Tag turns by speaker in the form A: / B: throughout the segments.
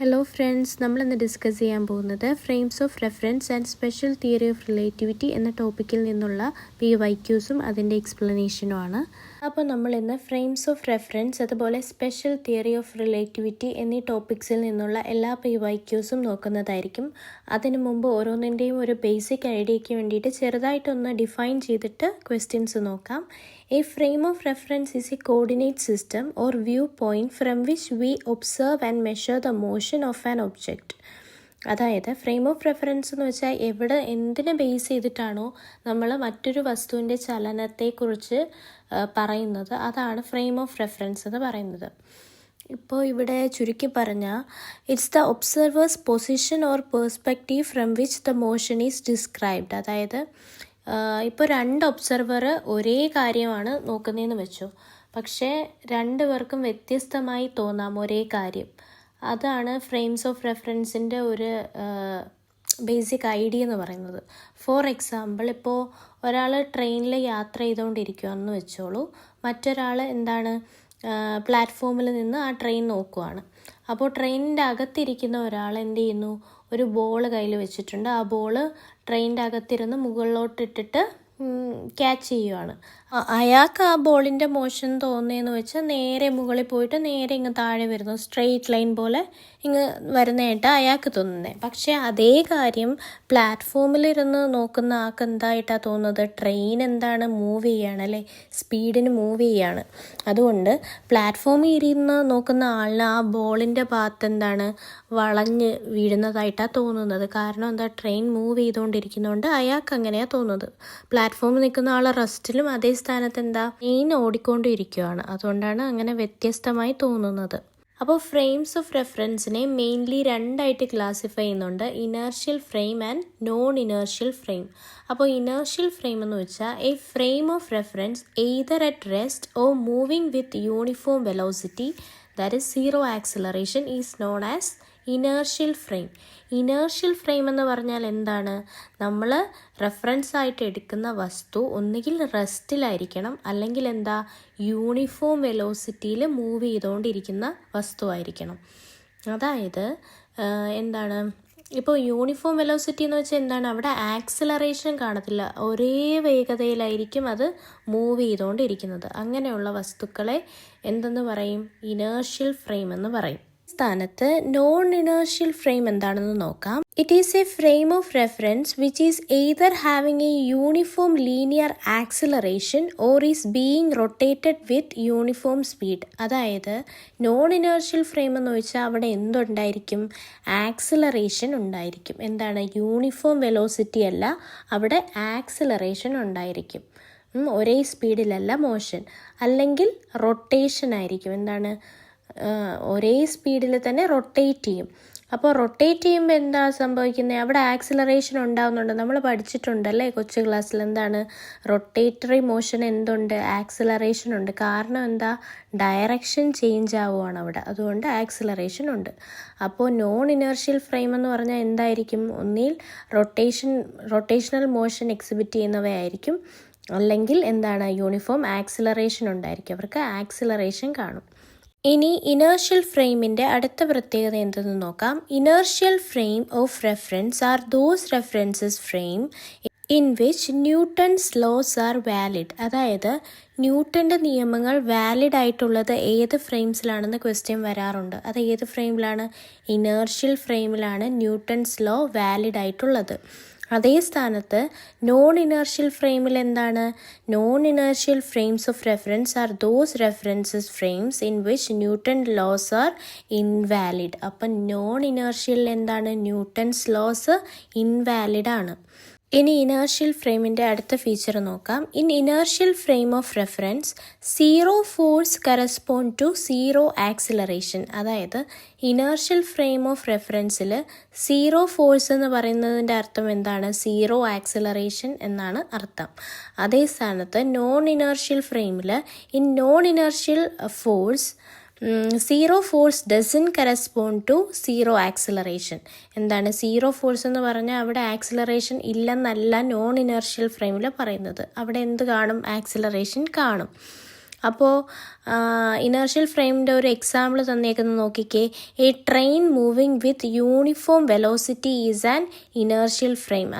A: Hello friends, നമ്മളിന്ന് discuss ചെയ്യാൻ പോകുന്നത് frames of reference and special theory of relativity എന്ന ടോപ്പിക്കിൽ നിന്നുള്ള PYQസും അതിൻ്റെ എക്സ്പ്ലനേഷനുമാണ്. അപ്പോൾ നമ്മളിന്ന് ഫ്രെയിംസ് ഓഫ് റെഫറൻസ് അതുപോലെ സ്പെഷ്യൽ തിയറി ഓഫ് റിലേറ്റിവിറ്റി എന്നീ ടോപ്പിക്സിൽ നിന്നുള്ള എല്ലാ PYQസും നോക്കുന്നതായിരിക്കും. അതിനു മുമ്പ് ഓരോന്നിൻ്റെയും ഒരു ബേസിക് ഐഡിയയ്ക്ക് വേണ്ടിയിട്ട് ചെറുതായിട്ടൊന്ന് ഡിഫൈൻ ചെയ്തിട്ട് ക്വസ്റ്റ്യൻസ് നോക്കാം. A frame of reference is a coordinate system or viewpoint from which we observe and measure the motion of an object. അതായത് ഫ്രെയിം ഓഫ് റെഫറൻസ് എന്ന് വെച്ചാൽ എന്തിനെ ബേസ് ചെയ്തിട്ടാണോ നമ്മൾ മറ്റൊരു വസ്തുവിൻ്റെ ചലനത്തെക്കുറിച്ച് പറയുന്നത്, അതാണ് ഫ്രെയിം ഓഫ് റെഫറൻസ് എന്ന് പറയുന്നത്. ഇപ്പോൾ ഇവിടെ ചുരുക്കി പറഞ്ഞാൽ it's the observers position or perspective from which the motion is described. അതായത് ഇപ്പോൾ രണ്ട് ഒബ്സർവർ ഒരേ കാര്യമാണ് നോക്കുന്നതെന്ന് വെച്ചു, പക്ഷേ രണ്ടു പേർക്കും വ്യത്യസ്തമായി തോന്നാം ഒരേ കാര്യം. അതാണ് ഫ്രെയിംസ് ഓഫ് റെഫറൻസിൻ്റെ ഒരു ബേസിക് ഐഡിയ എന്ന് പറയുന്നത്. ഫോർ എക്സാമ്പിൾ, ഇപ്പോൾ ഒരാൾ ട്രെയിനിൽ യാത്ര ചെയ്തുകൊണ്ടിരിക്കുകയെന്ന് വെച്ചോളൂ, മറ്റൊരാൾ പ്ലാറ്റ്ഫോമിൽ നിന്ന് ആ ട്രെയിൻ നോക്കുവാണ്. അപ്പോൾ ട്രെയിനിൻ്റെ അകത്തിരിക്കുന്ന ഒരാൾ എന്ത് ചെയ്യുന്നു, ഒരു ബോൾ കയ്യിൽ വെച്ചിട്ടുണ്ട്. ആ ബോള് ട്രെയിനിൻ്റെ അകത്തിരുന്ന് മുകളിലോട്ടിട്ടിട്ട് ക്യാച്ച് ചെയ്യുവാണ്. അയാൾക്ക് ആ ബോളിൻ്റെ മോഷൻ തോന്നിയെന്ന് വെച്ചാൽ നേരെ മുകളിൽ പോയിട്ട് നേരെ ഇങ്ങ് താഴെ വരുന്നു, സ്ട്രെയിറ്റ് ലൈൻ പോലെ ഇങ്ങ് വരുന്നതായിട്ട് അയാൾക്ക് തോന്നുന്നത്. പക്ഷേ അതേ കാര്യം പ്ലാറ്റ്ഫോമിലിരുന്ന് നോക്കുന്ന ആൾക്ക് എന്തായിട്ടാണ് തോന്നുന്നത്, ട്രെയിൻ മൂവ് ചെയ്യാണ് അല്ലേ, സ്പീഡിന് മൂവ് ചെയ്യാണ്. അതുകൊണ്ട് പ്ലാറ്റ്ഫോമിൽ ഇരുന്ന് നോക്കുന്ന ആളിന് ആ ബോളിൻ്റെ ഭാഗത്ത് വളഞ്ഞ് വീഴുന്നതായിട്ടാണ് തോന്നുന്നത്. കാരണം ട്രെയിൻ മൂവ് ചെയ്തുകൊണ്ടിരിക്കുന്നതുകൊണ്ട് അയാൾക്ക് അങ്ങനെയാണ് തോന്നുന്നത്. പ്ലാറ്റ്ഫോമിൽ നിൽക്കുന്ന ആൾ റെസ്റ്റിലും അതേ സ്ഥാനത്ത് ട്രെയിൻ ഓടിക്കൊണ്ടിരിക്കുകയാണ്. അതുകൊണ്ടാണ് അങ്ങനെ വ്യത്യസ്തമായി തോന്നുന്നത്. അപ്പോൾ ഫ്രെയിംസ് ഓഫ് റെഫറൻസിനെ മെയിൻലി രണ്ടായിട്ട് ക്ലാസിഫൈ ചെയ്യുന്നുണ്ട്, inertial frame and non inertial frame. അപ്പോൾ ഇനേർഷ്യൽ ഫ്രെയിം എന്ന് വെച്ചാൽ A frame of reference either at rest or moving with uniform velocity that is zero acceleration is known as inertial frame. Inertial frame എന്ന് പറഞ്ഞാൽ നമ്മൾ reference ആയിട്ട് എടുക്കുന്ന വസ്തു ഒന്നുകിൽ റെസ്റ്റിലായിരിക്കണം, അല്ലെങ്കിൽ യൂണിഫോം വെലോസിറ്റിയിൽ മൂവ് ചെയ്തുകൊണ്ടിരിക്കുന്ന വസ്തുവായിരിക്കണം. അതായത് ഇപ്പോൾ യൂണിഫോം വെലോസിറ്റി എന്ന് വെച്ചാൽ അവിടെ ആക്സിലറേഷൻ കാണത്തില്ല, ഒരേ വേഗതയിലായിരിക്കും അത് മൂവ് ചെയ്തുകൊണ്ടിരിക്കുന്നത്. അങ്ങനെയുള്ള വസ്തുക്കളെ എന്തെന്ന് പറയും, ഇനേർഷ്യൽ ഫ്രെയിം എന്ന് പറയും. സ്ഥാനത്ത് നോൺ ഇനേർഷ്യൽ ഫ്രെയിം എന്താണെന്ന് നോക്കാം. It is A frame of reference which is either having A uniform linear acceleration or is being rotated with uniform speed. അതായത് നോൺ ഇനേർഷ്യൽ ഫ്രെയിം എന്ന് വെച്ചാൽ അവിടെ എന്തുണ്ടായിരിക്കും, ആക്സിലറേഷൻ ഉണ്ടായിരിക്കും. യൂണിഫോം വെലോസിറ്റി അല്ല, അവിടെ ആക്സിലറേഷൻ ഉണ്ടായിരിക്കും. ഒരേ സ്പീഡിലല്ല മോഷൻ. അല്ലെങ്കിൽ റൊട്ടേഷൻ ആയിരിക്കും, ഒരേ സ്പീഡിൽ തന്നെ റൊട്ടേറ്റ് ചെയ്യും. അപ്പോൾ റൊട്ടേറ്റ് ചെയ്യുമ്പോൾ എന്താ സംഭവിക്കുന്നത്, അവിടെ ആക്സിലറേഷൻ ഉണ്ടാകുന്നുണ്ട്. നമ്മൾ പഠിച്ചിട്ടുണ്ടല്ലേ കൊച്ചു ക്ലാസ്സിൽ, റൊട്ടേറ്ററി മോഷൻ ആക്സിലറേഷൻ ഉണ്ട്. കാരണം ഡയറക്ഷൻ ചേഞ്ച് ആവുകയാണ് അവിടെ, അതുകൊണ്ട് ആക്സിലറേഷൻ ഉണ്ട്. അപ്പോൾ നോൺ ഇനേർഷ്യൽ ഫ്രെയിം എന്ന് പറഞ്ഞാൽ എന്തായിരിക്കും, ഒന്നിൽ റൊട്ടേഷണൽ മോഷൻ എക്സിബിറ്റ് ചെയ്യുന്നവയായിരിക്കും, അല്ലെങ്കിൽ യൂണിഫോം ആക്സിലറേഷൻ ഉണ്ടായിരിക്കും, അവർക്ക് ആക്സിലറേഷൻ കാണും. ഇനി ഇനേർഷ്യൽ ഫ്രെയിമിൻ്റെ അടുത്ത പ്രത്യേകത എന്തെന്ന് നോക്കാം. Inertial frame of reference are those references frame in which Newton's loss R valid. അതായത് ന്യൂട്ടൻ്റെ നിയമങ്ങൾ വാലിഡ് ആയിട്ടുള്ളത് ഏത് ഫ്രെയിംസിലാണെന്ന് ക്വസ്റ്റ്യൻ വരാറുണ്ട്. അത് ഏത് ഫ്രെയിമിലാണ്, ഇനേർഷ്യൽ ഫ്രെയിമിലാണ് ന്യൂട്ടൺസ് ലോ വാലിഡ് ആയിട്ടുള്ളത്. അതേ സ്ഥാനത്ത് നോൺ ഇനേർഷ്യൽ ഫ്രെയിമിൽ non inertial frames of reference are those references frames in which Newton laws are invalid. അപ്പം നോൺ ഇനേർഷ്യലിൽ ന്യൂട്ടൺസ് ലോസ് ഇൻവാലിഡ് ആണ്. ഇനി ഇനേർഷ്യൽ ഫ്രെയിമിൻ്റെ അടുത്ത ഫീച്ചർ നോക്കാം. In inertial frame of reference zero force correspond to zero acceleration. അതായത് inertial frame of റെഫറൻസിൽ zero force എന്ന് പറയുന്നതിൻ്റെ അർത്ഥം സീറോ ആക്സിലറേഷൻ എന്നാണ് അർത്ഥം. അതേ സ്ഥാനത്ത് നോൺ ഇനേർഷ്യൽ ഫ്രെയിമിൽ in non inertial force zero force doesn't correspond to zero acceleration. Zero force എന്ന് പറഞ്ഞാൽ അവിടെ ആക്സിലറേഷൻ ഇല്ലെന്നല്ല നോൺ ഇനേർഷ്യൽ ഫ്രെയിമിൽ പറയുന്നത്. അവിടെ എന്ത് കാണും, ആക്സിലറേഷൻ കാണും. അപ്പോൾ ഇനേർഷ്യൽ ഫ്രെയിമിൻ്റെ ഒരു എക്സാമ്പിൾ തന്നേക്കുന്നത് നോക്കിക്കേ. A train moving with uniform velocity is an inertial frame.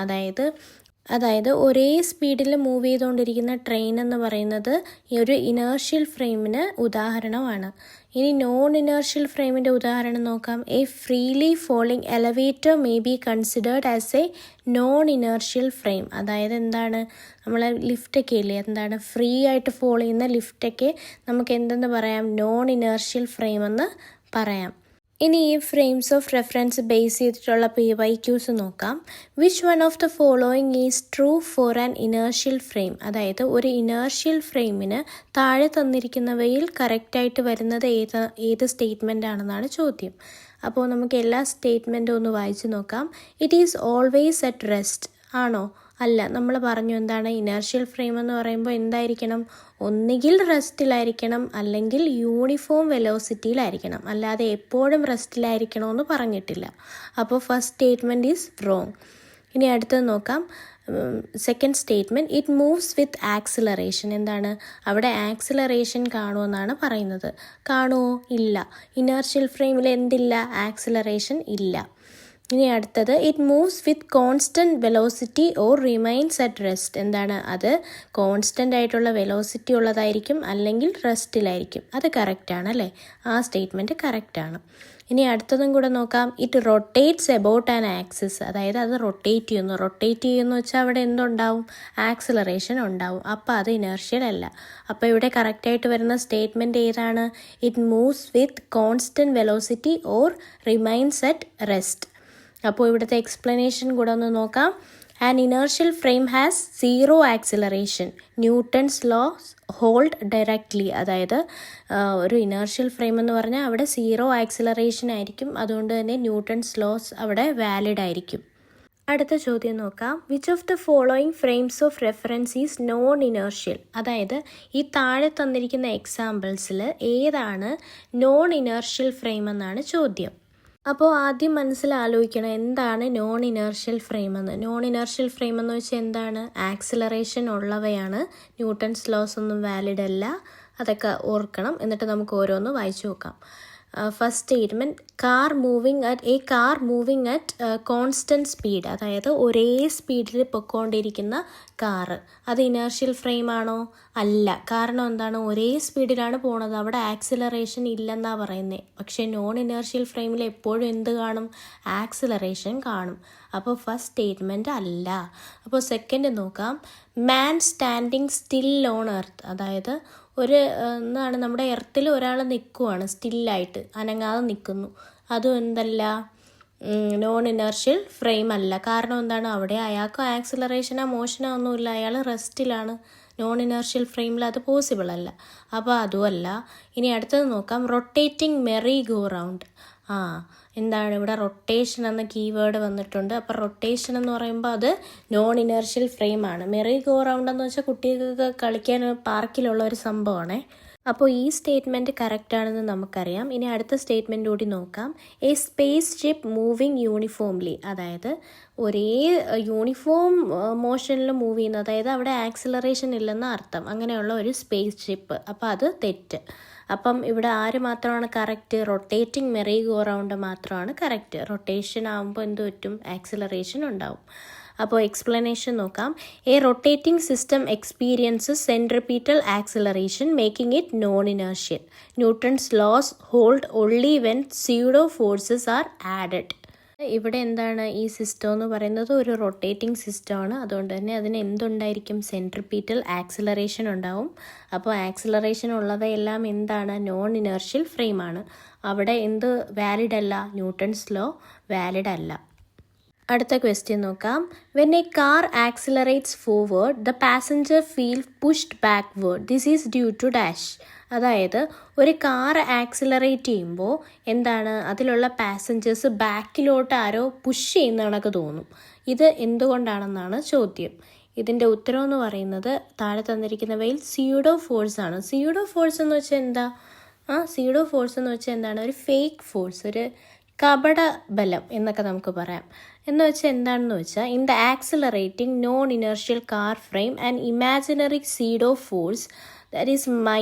A: അതായത് ഒരേ സ്പീഡിൽ മൂവ് ചെയ്തുകൊണ്ടിരിക്കുന്ന ട്രെയിൻ എന്ന് പറയുന്നത് ഈ ഒരു ഇനേർഷ്യൽ ഫ്രെയിമിന് ഉദാഹരണമാണ്. ഇനി നോൺ ഇനേർഷ്യൽ ഫ്രെയിമിൻ്റെ ഉദാഹരണം നോക്കാം. A freely falling elevator may be considered as A non inertial frame. അതായത് എന്താണ്, നമ്മൾ ലിഫ്റ്റൊക്കെ ഇല്ലേ, എന്താണ് ഫ്രീ ആയിട്ട് ഫോൾ ചെയ്യുന്ന ലിഫ്റ്റൊക്കെ നമുക്ക് എന്തെന്ന് പറയാം, നോൺ ഇനേർഷ്യൽ ഫ്രെയിം എന്ന് പറയാം. ഇനി ഈ ഫ്രെയിംസ് ഓഫ് റെഫറൻസ് ബേസ് ചെയ്തിട്ടുള്ള PYQs നോക്കാം. Which one of the following is true for an inertial frame. അതായത് ഒരു ഇനേർഷ്യൽ ഫ്രെയിമിന് താഴെ തന്നിരിക്കുന്നവയിൽ കറക്റ്റായിട്ട് വരുന്നത് ഏത് സ്റ്റേറ്റ്മെൻ്റ് ആണെന്നാണ് ചോദ്യം. അപ്പോൾ നമുക്ക് എല്ലാ സ്റ്റേറ്റ്മെൻറ്റും ഒന്ന് വായിച്ചു നോക്കാം. It is always at rest. ആണോ? അല്ല. നമ്മൾ പറഞ്ഞു എന്താണ്, ഇനേർഷ്യൽ ഫ്രെയിം എന്ന് പറയുമ്പോൾ എന്തായിരിക്കണം, ഒന്നുകിൽ റെസ്റ്റിലായിരിക്കണം അല്ലെങ്കിൽ യൂണിഫോം വെലോസിറ്റിയിലായിരിക്കണം. അല്ലാതെ എപ്പോഴും റെസ്റ്റിലായിരിക്കണമെന്ന് പറഞ്ഞിട്ടില്ല. അപ്പോൾ ഫസ്റ്റ് സ്റ്റേറ്റ്മെൻറ്റ് ഈസ് റോങ്. ഇനി അടുത്തത് നോക്കാം. Second statement, it moves with acceleration. എന്താണ്, അവിടെ ആക്സിലറേഷൻ കാണുമെന്നാണ് പറയുന്നത്. കാണുമോ? ഇല്ല. ഇനേർഷ്യൽ ഫ്രെയിമിൽ എന്തില്ല? ആക്സിലറേഷൻ ഇല്ല. ഇനി അടുത്തത്, it moves with constant velocity or remains at rest. എന്താണ്, അത് കോൺസ്റ്റൻ്റ് ആയിട്ടുള്ള വെലോസിറ്റി ഉള്ളതായിരിക്കും അല്ലെങ്കിൽ റെസ്റ്റിലായിരിക്കും. അത് കറക്റ്റാണ് അല്ലേ? ആ സ്റ്റേറ്റ്മെൻറ്റ് കറക്റ്റാണ്. ഇനി അടുത്തതും കൂടെ നോക്കാം. It rotates about an axis. അതായത് അത് റൊട്ടേറ്റ് ചെയ്യുന്നു വെച്ചാൽ അവിടെ എന്തുണ്ടാവും? ആക്സിലറേഷൻ ഉണ്ടാവും. അപ്പോൾ അത് ഇനേർഷ്യൽ അല്ല. അപ്പോൾ ഇവിടെ കറക്റ്റായിട്ട് വരുന്ന സ്റ്റേറ്റ്മെൻറ്റ് ഏതാണ്? It moves with constant velocity or remains at rest. അപ്പോൾ ഇവിടുത്തെ എക്സ്പ്ലനേഷൻ കൂടെ ഒന്ന് നോക്കാം. An inertial frame has zero acceleration. Newton's law hold directly. അതായത് ഒരു ഇനേർഷ്യൽ ഫ്രെയിം എന്ന് പറഞ്ഞാൽ അവിടെ സീറോ ആക്സിലറേഷൻ ആയിരിക്കും. അതുകൊണ്ട് തന്നെ ന്യൂട്ടൺസ് ലോസ് അവിടെ വാലിഡ് ആയിരിക്കും. അടുത്ത ചോദ്യം നോക്കാം. Which of the following frames of reference is known inertial. അതായത് ഈ താഴെ തന്നിരിക്കുന്ന എക്സാമ്പിൾസിൽ ഏതാണ് നോൺ ഇനേർഷ്യൽ ഫ്രെയിം എന്നാണ് ചോദ്യം. അപ്പോൾ ആദ്യം മനസ്സിലാലോചിക്കണം എന്താണ് നോൺ ഇനേർഷ്യൽ ഫ്രെയിം എന്ന്. നോൺ ഇനേർഷ്യൽ ഫ്രെയിം എന്ന് വെച്ചാൽ എന്താണ്? ആക്സിലറേഷൻ ഉള്ളവയാണ്. ന്യൂട്ടൺസ് ലോസ് ഒന്നും വാലിഡ് അല്ല. അതൊക്കെ ഓർക്കണം. എന്നിട്ട് നമുക്ക് ഓരോന്ന് വായിച്ചു നോക്കാം. First statement, A car moving at constant speed. അതായത് ഒരേ സ്പീഡിൽ പൊയ്ക്കൊണ്ടിരിക്കുന്ന കാറ്. അത് ഇനേർഷ്യൽ ഫ്രെയിം ആണോ? അല്ല. കാരണം എന്താണ്? ഒരേ സ്പീഡിലാണ് പോണത്. അവിടെ ആക്സിലറേഷൻ ഇല്ലെന്നാണ് പറയുന്നത്. പക്ഷേ നോൺ ഇനേർഷ്യൽ ഫ്രെയിമിൽ എപ്പോഴും എന്ത് കാണും? ആക്സിലറേഷൻ കാണും. അപ്പോൾ ഫസ്റ്റ് സ്റ്റേറ്റ്മെൻറ്റ് അല്ല. അപ്പോൾ സെക്കൻഡ് നോക്കാം. മാൻ സ്റ്റാൻഡിങ് സ്റ്റിൽ ഓൺ എർത്ത്. അതായത് എന്താണ്, നമ്മുടെ എർത്തിൽ ഒരാൾ നിൽക്കുവാണ്, സ്റ്റില്ലായിട്ട് അനങ്ങാതെ നിൽക്കുന്നു. അതും എന്തല്ല? നോൺ ഇനേർഷ്യൽ ഫ്രെയിം അല്ല. കാരണം എന്താണ്? അവിടെ അയാൾക്ക് ആക്സിലറേഷനോ മോഷനോ ഒന്നുമില്ല. അയാൾ റെസ്റ്റിലാണ്. നോൺ ഇനേർഷ്യൽ ഫ്രെയിമിൽ അത് പോസിബിൾ അല്ല. അപ്പോൾ അതുമല്ല. ഇനി അടുത്തത് നോക്കാം. Rotating merry go round. എന്താണ് ഇവിടെ? റൊട്ടേഷൻ എന്ന കീവേഡ് വന്നിട്ടുണ്ട്. അപ്പോൾ റൊട്ടേഷൻ എന്ന് പറയുമ്പോൾ അത് നോൺ ഇനേർഷ്യൽ ഫ്രെയിം ആണ്. മെറി ഗോ റൗണ്ട് എന്ന് വെച്ചാൽ കുട്ടികൾക്ക് കളിക്കാൻ പാർക്കിലുള്ള ഒരു സംഭവമാണേ. അപ്പോൾ ഈ സ്റ്റേറ്റ്മെൻറ്റ് കറക്റ്റാണെന്ന് നമുക്കറിയാം. ഇനി അടുത്ത സ്റ്റേറ്റ്മെൻറ്റ് കൂടി നോക്കാം. A space ship moving uniformly. അതായത് ഒരേ യൂണിഫോം മോഷനിൽ മൂവ് ചെയ്യുന്നത്. അതായത് അവിടെ ആക്സിലറേഷൻ ഇല്ലെന്ന അർത്ഥം. അങ്ങനെയുള്ള ഒരു സ്പേസ് ഷിപ്പ്. അപ്പോൾ അത് തെറ്റ്. അപ്പം ഇവിടെ ആര് മാത്രമാണ് correct? Rotating merry go round മാത്രമാണ് കറക്റ്റ്. റൊട്ടേഷൻ ആകുമ്പോൾ എന്ത് പറ്റും? ആക്സിലറേഷൻ ഉണ്ടാവും. അപ്പോൾ എക്സ്പ്ലനേഷൻ നോക്കാം. A rotating system experiences centripetal acceleration making it non inertial. Newton's laws hold only when pseudo forces are added. ഇവിടെ എന്താണ് ഈ സിസ്റ്റം എന്ന് പറയുന്നത്? ഒരു റൊട്ടേറ്റിംഗ് സിസ്റ്റമാണ്. അതുകൊണ്ട് തന്നെ അതിന് എന്തുണ്ടായിരിക്കും? സെൻട്രിപീറ്റൽ ആക്സിലറേഷൻ ഉണ്ടാവും. അപ്പോൾ ആക്സിലറേഷൻ ഉള്ളവയെല്ലാം എന്താണ്? നോൺ ഇനേർഷ്യൽ ഫ്രെയിമാണ്. അവിടെ എന്ത് വാലിഡ് അല്ല? ന്യൂട്ടൺസ് ലോ വാലിഡ് അല്ല. അടുത്ത ക്വസ്റ്റ്യൻ നോക്കാം. When a car accelerates forward the passenger feel pushed backward. This is due to dash. അതായത് ഒരു കാർ ആക്സിലറേറ്റ് ചെയ്യുമ്പോൾ എന്താണ്? അതിലുള്ള പാസഞ്ചേഴ്സ് ബാക്കിലോട്ട് ആരോ പുഷ് ചെയ്യുന്ന കണക്ക് തോന്നും. ഇത് എന്തുകൊണ്ടാണെന്നാണ് ചോദ്യം. ഇതിൻ്റെ ഉത്തരം എന്ന് പറയുന്നത് താഴെ തന്നിരിക്കുന്നവയിൽ സ്യൂഡോ ഫോഴ്സ് ആണ്. സ്യൂഡോ ഫോഴ്സ് എന്ന് വെച്ചാൽ എന്താ? സ്യൂഡോ ഫോഴ്സ് എന്ന് വെച്ചാൽ എന്താണ്? ഒരു ഫേക്ക് ഫോഴ്സ്, ഒരു കപട ബലം എന്നൊക്കെ നമുക്ക് പറയാം. എന്ന് വെച്ചാൽ എന്താണെന്ന് വെച്ചാൽ, in the accelerating non inertial car frame and imaginary pseudo force that is -ma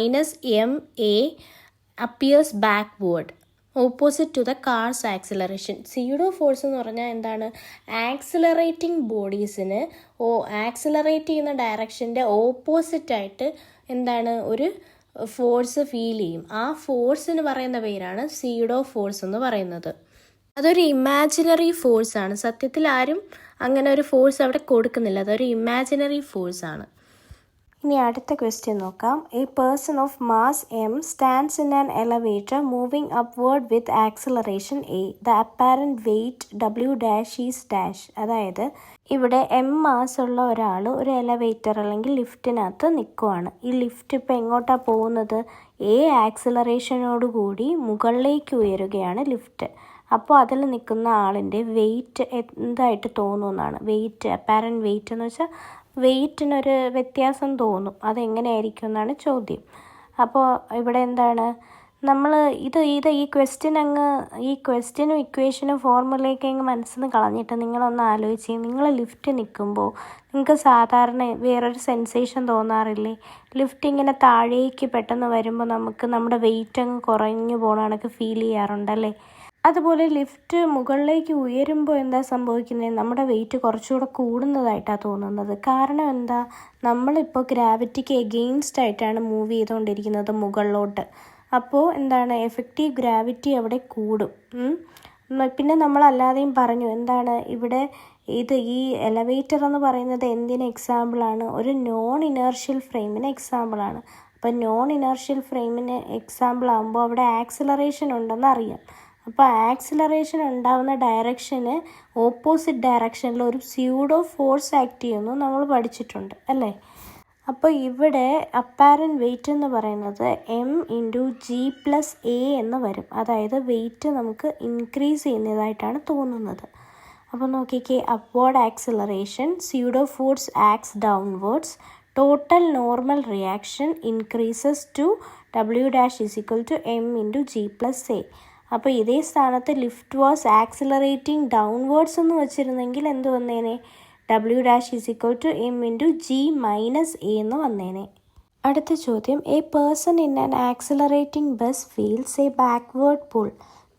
A: appears backward opposite to the car's acceleration. Pseudo force എന്ന് പറഞ്ഞാൽ എന്താണ്? ആക്സിലറേറ്റിംഗ് ബോഡീസിന് ആക്സിലറേറ്റ് ചെയ്യുന്ന ഡയറക്ഷൻ്റെ ഓപ്പോസിറ്റായിട്ട് എന്താണ് ഒരു ഫോഴ്സ് ഫീൽ ചെയ്യും. ആ ഫോഴ്സിന് പറയുന്ന പേരാണ് സ്യൂഡോ ഫോഴ്സ് എന്ന് പറയുന്നത്. അതൊരു ഇമാജിനറി ഫോഴ്സാണ്. സത്യത്തിൽ ആരും അങ്ങനെ ഒരു ഫോഴ്സ് അവിടെ കൊടുക്കുന്നില്ല. അതൊരു ഇമാജിനറി ഫോഴ്സാണ്. ഇനി അടുത്ത ക്വസ്റ്റ്യൻ നോക്കാം. A person of mass m stands in an elevator moving upward with acceleration a. The apparent weight w' is dash. അതായത് ഇവിടെ m മാസ് ഉള്ള ഒരാൾ ഒരു എലവേറ്റർ അല്ലെങ്കിൽ ലിഫ്റ്റിനകത്ത് നിൽക്കുവാണ്. ഈ ലിഫ്റ്റ് ഇപ്പോൾ എങ്ങോട്ടാണ് പോകുന്നത്? a ആക്സിലറേഷനോടുകൂടി മുകളിലേക്ക് ഉയരുകയാണ് ലിഫ്റ്റ്. അപ്പോൾ അതിൽ നിൽക്കുന്ന ആളിൻ്റെ വെയ്റ്റ് എന്തായിട്ട് തോന്നുമെന്നാണ്. വെയ്റ്റ്, അപ്പാരൻറ്റ് വെയ്റ്റ് എന്ന് വെച്ചാൽ വെയ്റ്റിനൊരു വ്യത്യാസം തോന്നും. അതെങ്ങനെയായിരിക്കും എന്നാണ് ചോദ്യം. അപ്പോൾ ഇവിടെ എന്താണ് നമ്മൾ ഈ ക്വസ്റ്റ്യനും ഇക്വേഷനും ഫോർമുലയൊക്കെ അങ്ങ് മനസ്സിൽ നിന്ന് കളഞ്ഞിട്ട് നിങ്ങളൊന്ന് ആലോചിച്ച്, നിങ്ങൾ ലിഫ്റ്റ് നിൽക്കുമ്പോൾ നിങ്ങൾക്ക് സാധാരണ വേറൊരു സെൻസേഷൻ തോന്നാറില്ലേ? ലിഫ്റ്റ് ഇങ്ങനെ താഴേക്ക് പെട്ടെന്ന് വരുമ്പോൾ നമുക്ക് നമ്മുടെ വെയിറ്റ് അങ്ങ് കുറഞ്ഞു പോകണ കണക്ക് ഫീൽ ചെയ്യാറുണ്ടല്ലേ? അതുപോലെ ലിഫ്റ്റ് മുകളിലേക്ക് ഉയരുമ്പോൾ എന്താ സംഭവിക്കുന്നത്? നമ്മുടെ വെയിറ്റ് കുറച്ചുകൂടെ കൂടുന്നതായിട്ടാണ് തോന്നുന്നത്. കാരണം എന്താ? നമ്മളിപ്പോൾ ഗ്രാവിറ്റിക്ക് എഗെയിൻസ്റ്റ് ആയിട്ടാണ് മൂവ് ചെയ്തുകൊണ്ടിരിക്കുന്നത് മുകളിലോട്ട്. അപ്പോൾ എന്താണ്? എഫക്റ്റീവ് ഗ്രാവിറ്റി അവിടെ കൂടും. പിന്നെ നമ്മളല്ലാതെയും പറഞ്ഞു എന്താണ് ഇവിടെ ഈ എലവേറ്റർ എന്ന് പറയുന്നത് എന്തിന് എക്സാമ്പിളാണ്? ഒരു നോൺ ഇനേർഷ്യൽ ഫ്രെയിമിന് എക്സാമ്പിളാണ്. അപ്പോൾ നോൺ ഇനേർഷ്യൽ ഫ്രെയിമിന് എക്സാമ്പിൾ ആകുമ്പോൾ അവിടെ ആക്സിലറേഷൻ ഉണ്ടെന്ന് അറിയാം. അപ്പോൾ ആക്സിലറേഷൻ ഉണ്ടാകുന്ന ഡയറക്ഷന് ഓപ്പോസിറ്റ് ഡയറക്ഷനിൽ ഒരു സ്യൂഡോ ഫോഴ്സ് ആക്ട് ചെയ്യുന്നു നമ്മൾ പഠിച്ചിട്ടുണ്ട് അല്ലേ? അപ്പോൾ ഇവിടെ അപ്പാരൻറ്റ് വെയിറ്റ് എന്ന് പറയുന്നത് m×g+a എന്ന് വരും. അതായത് വെയിറ്റ് നമുക്ക് ഇൻക്രീസ് ചെയ്യുന്നതായിട്ടാണ് തോന്നുന്നത്. അപ്പോൾ നോക്കിക്കേ, upward acceleration, pseudo force acts downwards, total normal reaction increases to w'=m×g+a. അപ്പോൾ ഇതേ സ്ഥാനത്ത് ലിഫ്റ്റ് വാസ് ആക്സിലറേറ്റിംഗ് ഡൗൺവേർഡ്സ് എന്ന് വെച്ചിരുന്നെങ്കിൽ എന്ത് വന്നേനെ? w'=m×g−a എന്ന് വന്നേനെ. അടുത്ത ചോദ്യം, A person in an accelerating bus feels A backward pull.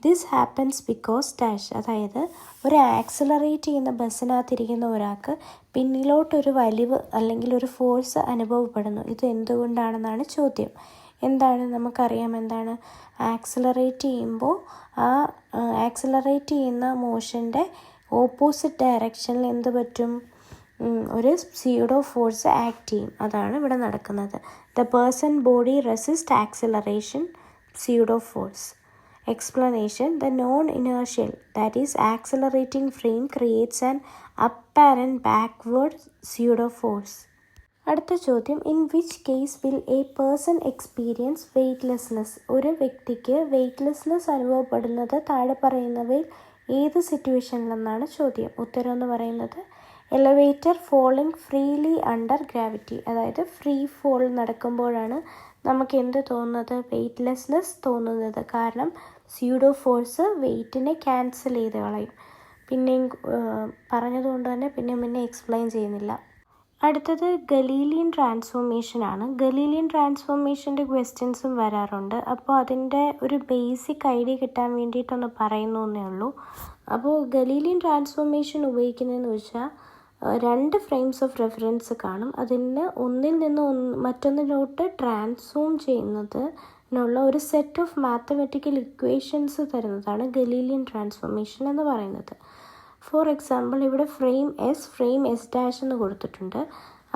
A: This happens because dash. അതായത് ഒരു ആക്സിലറേറ്റ് ചെയ്യുന്ന ബസ്സിനകത്തിരിക്കുന്ന ഒരാൾക്ക് പിന്നിലോട്ടൊരു വലിവ് അല്ലെങ്കിൽ ഒരു ഫോഴ്സ് അനുഭവപ്പെടുന്നു. ഇത് എന്തുകൊണ്ടാണെന്നാണ് ചോദ്യം. എന്താണ്? നമുക്കറിയാം എന്താണ് ആക്സിലറേറ്റ് ചെയ്യുമ്പോൾ ആ ആക്സിലറേറ്റ് ചെയ്യുന്ന മോഷൻ്റെ ഓപ്പോസിറ്റ് ഡയറക്ഷനിൽ എന്ത് പറ്റും? ഒരു സ്യൂഡോ ഫോഴ്സ് ആക്ട് ചെയ്യും. അതാണ് ഇവിടെ നടക്കുന്നത്. The person body resist acceleration pseudo force. Explanation: the non-inertial, that is accelerating frame creates an apparent backward pseudo force. അടുത്ത ചോദ്യം, in which case will A person experience weightlessness. ഒരു വ്യക്തിക്ക് weightlessness അനുഭവപ്പെടുന്നത് താഴെ പറയുന്നവയിൽ ഏത് സിറ്റുവേഷനിലെന്നാണ് ചോദ്യം. ഉത്തരം എന്ന് പറയുന്നത് elevator falling freely under gravity. അതായത് ഫ്രീ ഫോൾ നടക്കുമ്പോഴാണ് നമുക്ക് എന്ത് തോന്നുന്നത്? വെയ്റ്റ്ലെസ്നെസ് തോന്നുന്നത്. കാരണം സ്യൂഡോ ഫോഴ്സ് വെയ്റ്റിനെ ക്യാൻസൽ ചെയ്ത് കളയും. പിന്നെയും പറഞ്ഞതുകൊണ്ട് തന്നെ പിന്നെ എക്സ്പ്ലെയിൻ ചെയ്യുന്നില്ല. അടുത്തത് ഗലീലിയൻ ട്രാൻസ്ഫോർമേഷനാണ്. ഗലീലിയൻ ട്രാൻസ്ഫോർമേഷൻ്റെ ക്വസ്റ്റ്യൻസും വരാറുണ്ട്. അപ്പോൾ അതിൻ്റെ ഒരു ബേസിക് ഐഡിയ കിട്ടാൻ വേണ്ടിയിട്ടൊന്ന് പറയുന്നു എന്നേ ഉള്ളൂ. അപ്പോൾ ഗലീലിയൻ ട്രാൻസ്ഫോർമേഷൻ ഉപയോഗിക്കുന്നതെന്ന് വെച്ചാൽ രണ്ട് ഫ്രെയിംസ് ഓഫ് റെഫറൻസ് കാണും. അതിന് ഒന്നിൽ നിന്ന് മറ്റൊന്നിലോട്ട് ട്രാൻസ്ഫോം ചെയ്യുന്നതിനുള്ള ഒരു സെറ്റ് ഓഫ് മാത്തമെറ്റിക്കൽ ഇക്വേഷൻസ് തരുന്നതാണ് ഗലീലിയൻ ട്രാൻസ്ഫോർമേഷൻ എന്ന് പറയുന്നത്. ഫോർ എക്സാമ്പിൾ ഇവിടെ ഫ്രെയിം S' എന്ന് കൊടുത്തിട്ടുണ്ട്.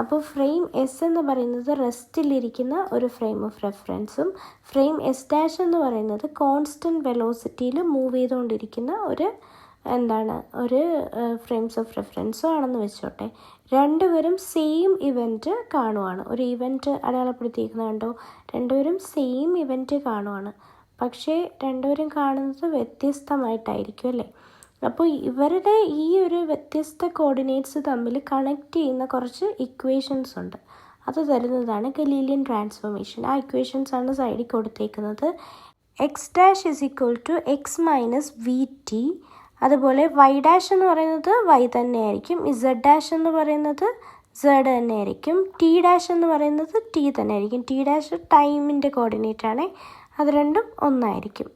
A: അപ്പോൾ ഫ്രെയിം S എന്ന് പറയുന്നത് റെസ്റ്റിലിരിക്കുന്ന ഒരു ഫ്രെയിം ഓഫ് റെഫറൻസും ഫ്രെയിം S' എന്ന് പറയുന്നത് കോൺസ്റ്റൻറ്റ് വെലോസിറ്റിയിൽ മൂവ് ചെയ്തുകൊണ്ടിരിക്കുന്ന ഒരു ഫ്രെയിംസ് ഓഫ് റെഫറൻസും ആണെന്ന് വെച്ചോട്ടെ. രണ്ടുപേരും സെയിം ഇവൻറ്റ് കാണുവാണ്. ഒരു ഇവൻറ്റ് അടയാളപ്പെടുത്തിയിരിക്കുന്നത് കണ്ടോ? രണ്ടുപേരും സെയിം ഇവൻറ്റ് കാണുവാണ്. പക്ഷേ രണ്ടുപേരും കാണുന്നത് വ്യത്യസ്തമായിട്ടായിരിക്കും അല്ലേ? അപ്പോൾ ഇവരുടെ ഈ ഒരു വ്യത്യസ്ത കോർഡിനേറ്റ്സ് തമ്മിൽ കണക്ട് ചെയ്യുന്ന കുറച്ച് ഇക്വേഷൻസ് ഉണ്ട്. അത് തരുന്നതാണ് ഗലീലിയൻ ട്രാൻസ്ഫോർമേഷൻ. ആ ഇക്വേഷൻസ് ആണ് സൈഡിൽ കൊടുത്തേക്കുന്നത്. x'=x−vt. അതുപോലെ y' എന്ന് പറയുന്നത് y തന്നെയായിരിക്കും. z' എന്ന് പറയുന്നത് Z തന്നെ ആയിരിക്കും. ടി ഡാഷ് എന്ന് പറയുന്നത് ടി തന്നെ ആയിരിക്കും. ടി ഡാഷ് ടൈമിൻ്റെ കോർഡിനേറ്റ് ആണ്. അത് രണ്ടും ഒന്നായിരിക്കും.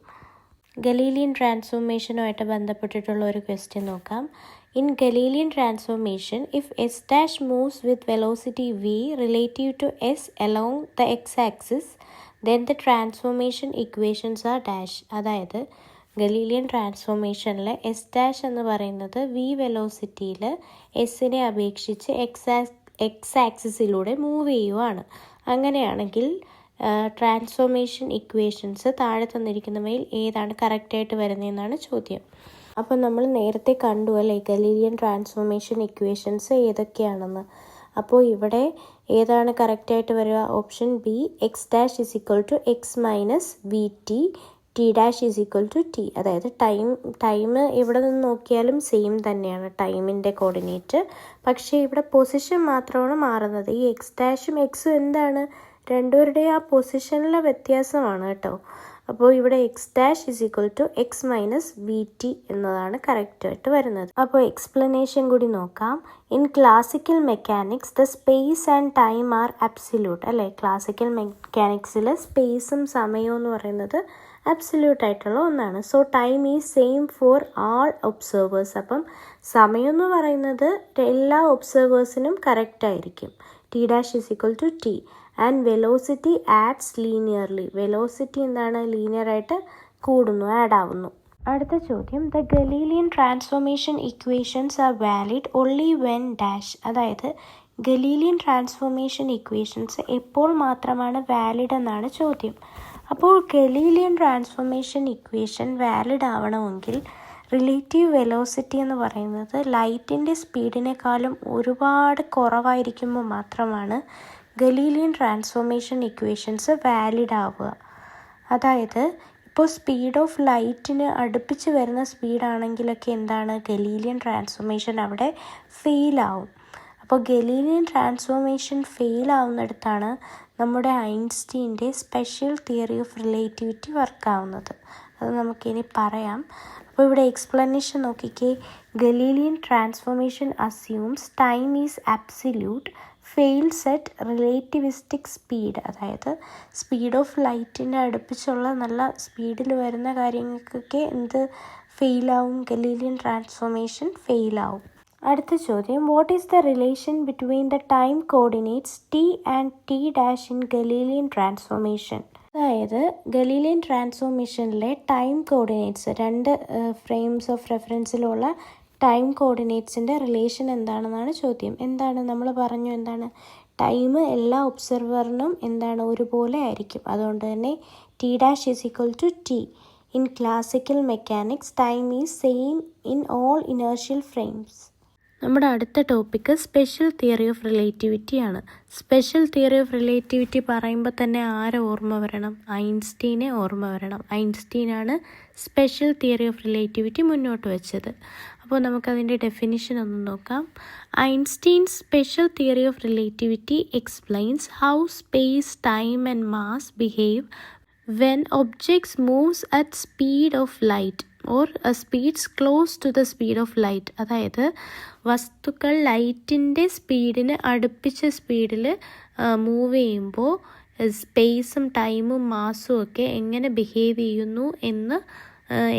A: ഗലീലിയൻ ട്രാൻസ്ഫോർമേഷനുമായിട്ട് ബന്ധപ്പെട്ടിട്ടുള്ള ഒരു ക്വസ്റ്റ്യൻ നോക്കാം. In Galilean transformation, if S dash moves with velocity v relative to S along the x axis, then the transformation equations are dash. അതായത് ഗലീലിയൻ ട്രാൻസ്ഫോർമേഷനിൽ എസ് ഡാഷ് എന്ന് പറയുന്നത് വി വെലോസിറ്റിയിൽ എസിനെ അപേക്ഷിച്ച് എക്സ് ആക്സിസിലൂടെ മൂവ് ചെയ്യുവാണ്. അങ്ങനെയാണെങ്കിൽ ട്രാൻസ്ഫോർമേഷൻ ഇക്വേഷൻസ് താഴെ തന്നിരിക്കുന്നവയിൽ ഏതാണ് കറക്റ്റായിട്ട് വരുന്നതെന്നാണ് ചോദ്യം. അപ്പോൾ നമ്മൾ നേരത്തെ കണ്ടു അല്ലേ ഗലീലിയൻ ട്രാൻസ്ഫോർമേഷൻ ഇക്വേഷൻസ് ഏതൊക്കെയാണെന്ന്. അപ്പോൾ ഇവിടെ ഏതാണ് കറക്റ്റായിട്ട് വരിക? Option B, x dash is equal to x minus v t, t dash is equal to t. അതായത് ടൈം ഇവിടെ നിന്ന് നോക്കിയാലും സെയിം തന്നെയാണ് ടൈമിൻ്റെ കോർഡിനേറ്റ്. പക്ഷേ ഇവിടെ പൊസിഷൻ മാത്രമാണ് മാറുന്നത്. ഈ എക്സ് ഡാഷും എക്സും എന്താണ്? രണ്ടുപേരുടെയും ആ പൊസിഷനിലെ വ്യത്യാസമാണ് കേട്ടോ. അപ്പോൾ ഇവിടെ x dash is equal to x minus v t എന്നതാണ് കറക്റ്റായിട്ട് വരുന്നത്. അപ്പോൾ എക്സ്പ്ലനേഷൻ കൂടി നോക്കാം. In classical mechanics the space and time are absolute അല്ലേ. ക്ലാസിക്കൽ മെക്കാനിക്സിൽ സ്പേസും സമയവും എന്ന് പറയുന്നത് അബ്സല്യൂട്ട് ആയിട്ടുള്ള ഒന്നാണ്. So time is same for all observers. അപ്പം സമയം എന്ന് പറയുന്നത് എല്ലാ ഒബ്സർവേഴ്സിനും കറക്റ്റ് ആയിരിക്കും. T dash is equal to t. And velocity adds linearly. Velocity എന്താണ്? ലീനിയറായിട്ട് കൂടുന്നു, ആഡ് ആവുന്നു. അടുത്ത ചോദ്യം, the Galilean transformation equations R valid only when dash. അതായത് ഗലീലിയൻ ട്രാൻസ്ഫോർമേഷൻ ഇക്വേഷൻസ് എപ്പോൾ മാത്രമാണ് വാലിഡ് എന്നാണ് ചോദ്യം. അപ്പോൾ ഗലീലിയൻ ട്രാൻസ്ഫോർമേഷൻ ഇക്വേഷൻ വാലിഡ് ആവണമെങ്കിൽ റിലേറ്റീവ് വെലോസിറ്റി എന്ന് പറയുന്നത് ലൈറ്റിൻ്റെ സ്പീഡിനേക്കാളും ഒരുപാട് കുറവായിരിക്കുമ്പോൾ മാത്രമാണ് ഗലീലിയൻ ട്രാൻസ്ഫോർമേഷൻ ഇക്വേഷൻസ് വാലിഡ് ആവുക. അതായത് ഇപ്പോൾ സ്പീഡ് ഓഫ് ലൈറ്റിന് അടുപ്പിച്ച് വരുന്ന സ്പീഡാണെങ്കിലൊക്കെ എന്താണ്? ഗലീലിയൻ ട്രാൻസ്ഫോർമേഷൻ അവിടെ ഫെയിലാവും. അപ്പോൾ ഗലീലിയൻ ട്രാൻസ്ഫോർമേഷൻ ഫെയിലാവുന്നിടത്താണ് നമ്മുടെ ഐൻസ്റ്റീൻ്റെ സ്പെഷ്യൽ തിയറി ഓഫ് റിലേറ്റിവിറ്റി വർക്കാവുന്നത്. അത് നമുക്കിനി പറയാം. അപ്പോൾ ഇവിടെ എക്സ്പ്ലനേഷൻ നോക്കിക്കേ. Galilean transformation assumes time is absolute, fails at relativistic speed. അതായത് സ്പീഡ് ഓഫ് ലൈറ്റിൻ്റെ അടുപ്പിച്ചുള്ള നല്ല സ്പീഡിൽ വരുന്ന കാര്യങ്ങൾക്കൊക്കെ എന്ത് ഫെയിലാവും? Galilean transformation ഫെയിലാവും. അടുത്ത ചോദ്യം, what is the relation between the time coordinates T and T dash in Galilean transformation? അതായത് ഗലീലിയൻ ട്രാൻസ്ഫോർമേഷനിലെ ടൈം കോർഡിനേറ്റ്സ്, രണ്ട് ഫ്രെയിംസ് ഓഫ് റെഫറൻസിലുള്ള ടൈം കോർഡിനേറ്റ്സിൻ്റെ റിലേഷൻ എന്താണെന്നാണ് ചോദ്യം. എന്താണ് നമ്മൾ പറഞ്ഞു? എന്താണ്? ടൈം എല്ലാ ഒബ്സർവറിനും എന്താണ്? ഒരുപോലെ ആയിരിക്കും. അതുകൊണ്ട് തന്നെ t dash is equal to t. In classical mechanics time is same in all inertial frames. നമ്മുടെ അടുത്ത topic special theory of relativity ആണ്. സ്പെഷ്യൽ തിയറി ഓഫ് റിലേറ്റിവിറ്റി പറയുമ്പോൾ തന്നെ ആരെ ഓർമ്മ വരണം? ഐൻസ്റ്റീനെ ഓർമ്മ വരണം. ഐൻസ്റ്റീനാണ് സ്പെഷ്യൽ തിയറി ഓഫ് റിലേറ്റിവിറ്റി മുന്നോട്ട് വെച്ചത്. അപ്പോൾ നമുക്കതിൻ്റെ ഡെഫിനിഷൻ ഒന്ന് നോക്കാം. Einstein's special theory of relativity explains how space, time and mass behave when objects moves at speed of light or speeds close to the speed of light. അതായത് വസ്തുക്കൾ ലൈറ്റിൻ്റെ സ്പീഡിന് അടുപ്പിച്ച സ്പീഡിൽ മൂവ് ചെയ്യുമ്പോൾ സ്പേസും ടൈമും മാസും ഒക്കെ എങ്ങനെ ബിഹേവ് ചെയ്യുന്നു എന്ന്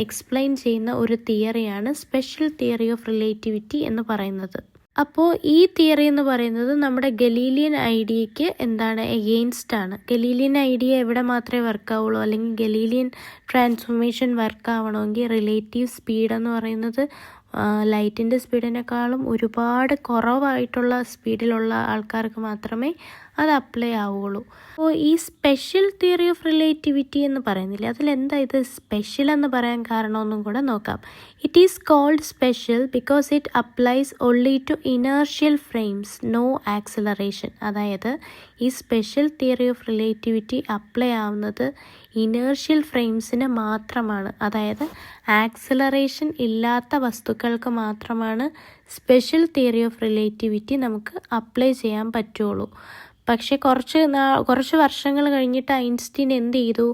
A: എക്സ്പ്ലെയിൻ ചെയ്യുന്ന ഒരു തിയറിയാണ് സ്പെഷ്യൽ തിയറി ഓഫ് റിലേറ്റിവിറ്റി എന്ന് പറയുന്നത്. അപ്പോൾ ഈ തിയറി എന്ന് പറയുന്നത് നമ്മുടെ ഗലീലിയൻ ഐഡിയയ്ക്ക് എന്താണ്? എഗെയിൻസ്റ്റ് ആണ്. ഗലീലിയൻ ഐഡിയ എവിടെ മാത്രമേ വർക്കാവുള്ളൂ? അല്ലെങ്കിൽ ഗലീലിയൻ ട്രാൻസ്ഫോർമേഷൻ വർക്കാവണമെങ്കിൽ റിലേറ്റീവ് സ്പീഡ് എന്ന് പറയുന്നത് ലൈറ്റിൻ്റെ സ്പീഡിനേക്കാളും ഒരുപാട് കുറവായിട്ടുള്ള സ്പീഡിലുള്ള ആൾക്കാർക്ക് മാത്രമേ അത് അപ്ലൈ ആവുകയുള്ളൂ. അപ്പോൾ ഈ സ്പെഷ്യൽ തിയറി ഓഫ് റിലേറ്റിവിറ്റി എന്ന് പറയുന്നില്ല, അതിലെന്താ ഇത് സ്പെഷ്യൽ എന്ന് പറയാൻ കാരണമെന്നും കൂടെ നോക്കാം. It is called special because it applies only to inertial frames, no acceleration. അതായത് ഈ special theory of relativity apply ആവുന്നത് ഇനേർഷ്യൽ ഫ്രെയിംസിന് മാത്രമാണ്. അതായത് ആക്സിലറേഷൻ ഇല്ലാത്ത വസ്തുക്കൾക്ക് മാത്രമാണ് സ്പെഷ്യൽ തിയറി ഓഫ് റിലേറ്റിവിറ്റി നമുക്ക് അപ്ലൈ ചെയ്യാൻ പറ്റുള്ളൂ. പക്ഷേ കുറച്ച് വർഷങ്ങൾ കഴിഞ്ഞിട്ട് ഐൻസ്റ്റീൻ എന്ത് ചെയ്തു,